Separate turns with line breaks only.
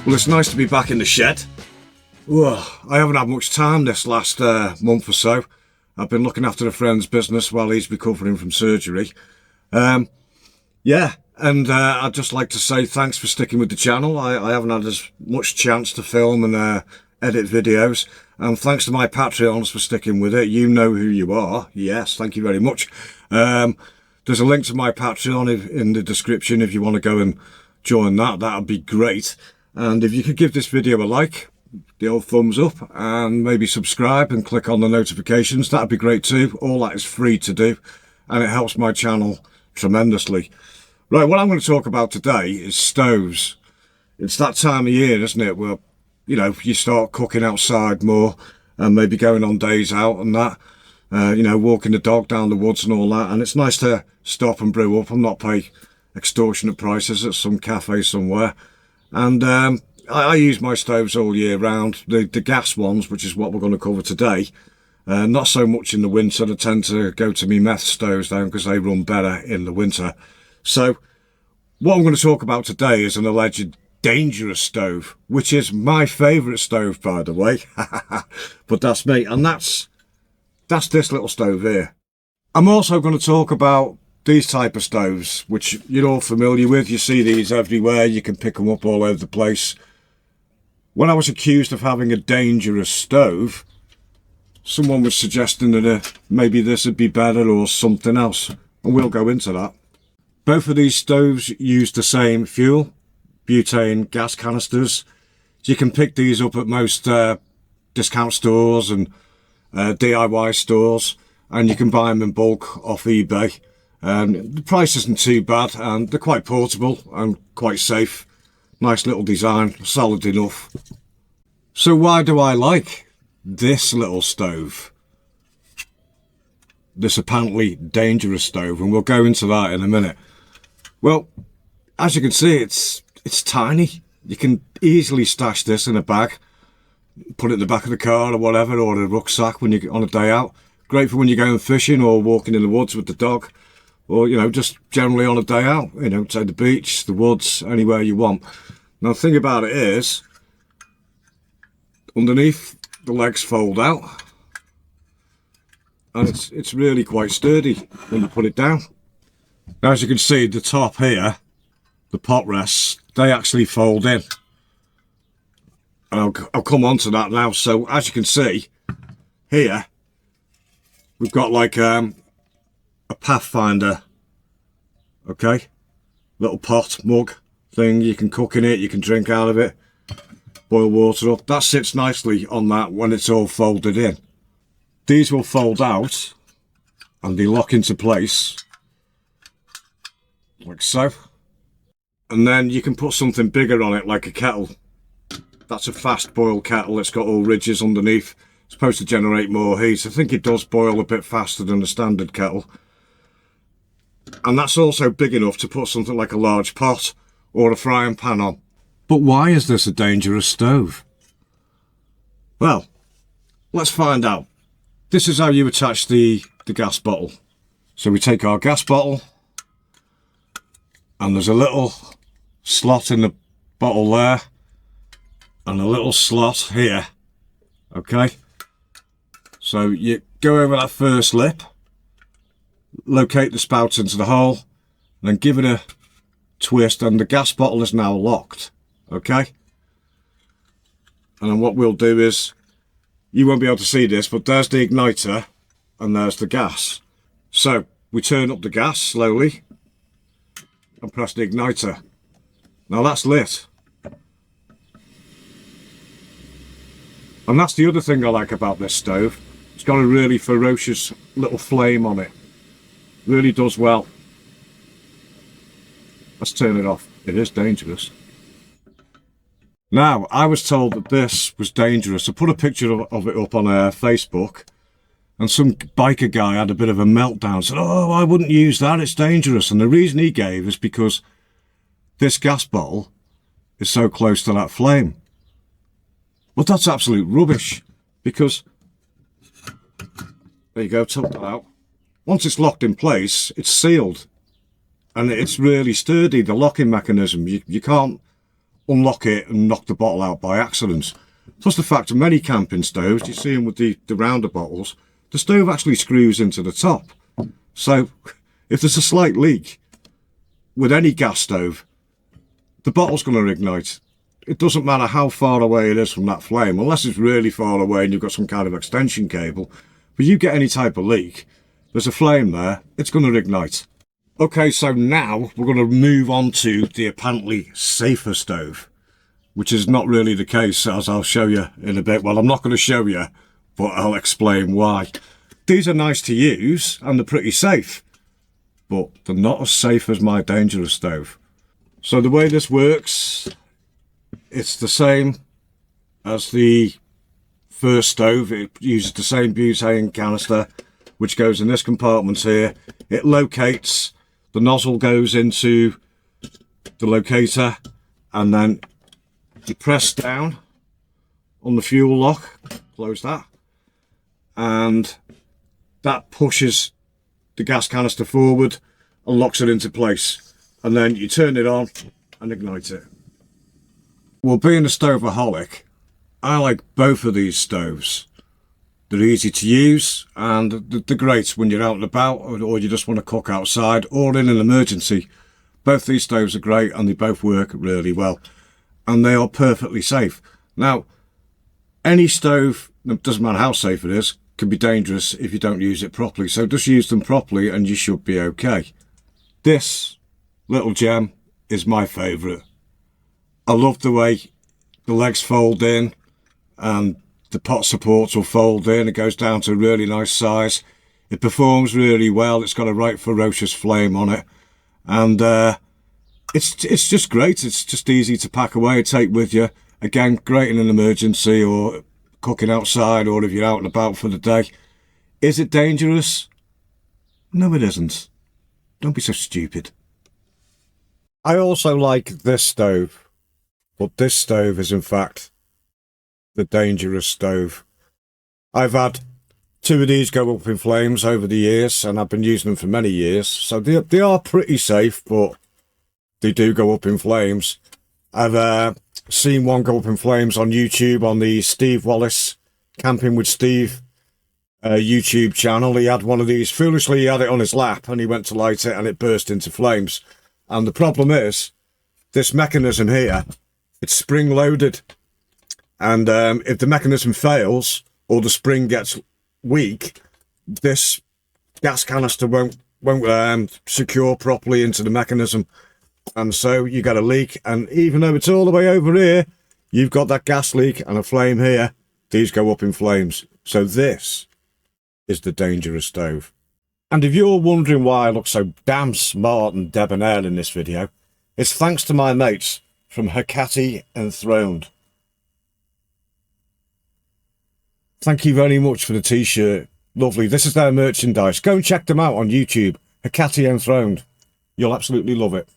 Well, it's nice to be back in the shed. Whoa, I haven't had much time this last month or so. I've been looking after a friend's business while he's recovering from surgery. Yeah, and I'd just like to say thanks for sticking with the channel. I haven't had as much chance to film and edit videos. And thanks to my Patreons for sticking with it. You know who you are. Yes, thank you very much. There's a link to my Patreon in the description if you want to go and join that. That would be great. And if you could give this video a like, the old thumbs up, and maybe subscribe and click on the notifications, that'd be great too. All that is free to do, and it helps my channel tremendously. Right, what I'm going to talk about today is stoves. It's that time of year, isn't it, where, you know, you start cooking outside more and maybe going on days out and that, you know, walking the dog down the woods and all that. And it's nice to stop and brew up and not pay extortionate prices at some cafe somewhere. And I use my stoves all year round, the gas ones, which is what we're going to cover today. Not so much in the winter. I tend to go to me meth stoves down because they run better in the winter. So what I'm going to talk about today is an alleged dangerous stove, which is my favourite stove, by the way. But that's me, and that's this little stove here. I'm also going to talk about these type of stoves, which you're all familiar with. You see these everywhere. You can pick them up all over the place. When I was accused of having a dangerous stove, someone was suggesting that maybe this would be better or something else, and we'll go into that. Both of these stoves use the same fuel, butane gas canisters. You can pick these up at most discount stores and DIY stores, and you can buy them in bulk off eBay. The price isn't too bad, and they're quite portable and quite safe. Nice little design, solid enough. So why do I like this little stove? This apparently dangerous stove, and we'll go into that in a minute. Well, as you can see, it's tiny. You can easily stash this in a bag, put it in the back of the car or whatever, or a rucksack when you're on a day out. Great for when you're going fishing or walking in the woods with the dog, or, you know, just generally on a day out, you know, say the beach, the woods, anywhere you want. Now, the thing about it is, underneath, the legs fold out, and it's really quite sturdy when you put it down. Now, as you can see, the top here, the pot rests, they actually fold in. And I'll come on to that now. So, as you can see, here, we've got like a Pathfinder, okay, little pot mug thing. You can cook in it, you can drink out of it, boil water up. That sits nicely on that when it's all folded in. These will fold out and they lock into place like so, and then you can put something bigger on it, like a kettle. That's a fast boil kettle. It's got all ridges underneath. It's supposed to generate more heat. I think it does boil a bit faster than a standard kettle. And that's also big enough to put something like a large pot or a frying pan on. But why is this a dangerous stove? Well, let's find out. This is how you attach the gas bottle. So we take our gas bottle, and there's a little slot in the bottle there, and a little slot here, okay? So you go over that first lip, locate the spout into the hole, and then give it a twist, and the gas bottle is now locked, okay? And then what we'll do is, you won't be able to see this, but there's the igniter, and there's the gas. So we turn up the gas slowly, and press the igniter. Now that's lit. And that's the other thing I like about this stove. It's got a really ferocious little flame on it. Really does well. Let's turn it off. It is dangerous. Now, I was told that this was dangerous. I put a picture of it up on Facebook, and some biker guy had a bit of a meltdown, said, oh, I wouldn't use that, it's dangerous. And the reason he gave is because this gas bottle is so close to that flame. But that's absolute rubbish, because, there you go, took that out. Once it's locked in place, it's sealed. And it's really sturdy, the locking mechanism. You can't unlock it and knock the bottle out by accident. Plus the fact of many camping stoves, you see them with the rounder bottles, the stove actually screws into the top. So if there's a slight leak with any gas stove, the bottle's going to ignite. It doesn't matter how far away it is from that flame, unless it's really far away and you've got some kind of extension cable. But you get any type of leak, there's a flame there, it's going to ignite. Okay, so now we're going to move on to the apparently safer stove, which is not really the case, as I'll show you in a bit. Well, I'm not going to show you, but I'll explain why. These are nice to use and they're pretty safe, but they're not as safe as my dangerous stove. So the way this works, it's the same as the first stove. It uses the same butane canister, which goes in this compartment here. It locates, the nozzle goes into the locator, and then you press down on the fuel lock, close that, and that pushes the gas canister forward and locks it into place. And then you turn it on and ignite it. Well, being a stoveaholic, I like both of these stoves. They're easy to use and they're great when you're out and about, or you just want to cook outside or in an emergency. Both these stoves are great and they both work really well. And they are perfectly safe. Now, any stove, it doesn't matter how safe it is, can be dangerous if you don't use it properly. So just use them properly and you should be okay. This little gem is my favourite. I love the way the legs fold in and the pot supports will fold in. It goes down to a really nice size. It performs really well. It's got a right ferocious flame on it. And it's just great. It's just easy to pack away, take with you. Again, great in an emergency or cooking outside, or if you're out and about for the day. Is it dangerous? No, it isn't. Don't be so stupid. I also like this stove, but this stove is in fact the dangerous stove. I've had 2 of these go up in flames over the years, and I've been using them for many years. So they are pretty safe, but they do go up in flames. I've seen one go up in flames on YouTube on the Steve Wallace Camping with Steve YouTube channel. He had one of these. Foolishly, he had it on his lap and he went to light it and it burst into flames. And the problem is, this mechanism here, it's spring loaded. And if the mechanism fails or the spring gets weak, this gas canister won't secure properly into the mechanism. And so you get a leak. And even though it's all the way over here, you've got that gas leak and a flame here. These go up in flames. So this is the dangerous stove. And if you're wondering why I look so damn smart and debonair in this video, it's thanks to my mates from Hecate Enthroned. Thank you very much for the t-shirt. Lovely. This is their merchandise. Go and check them out on YouTube. Hecate Enthroned. You'll absolutely love it.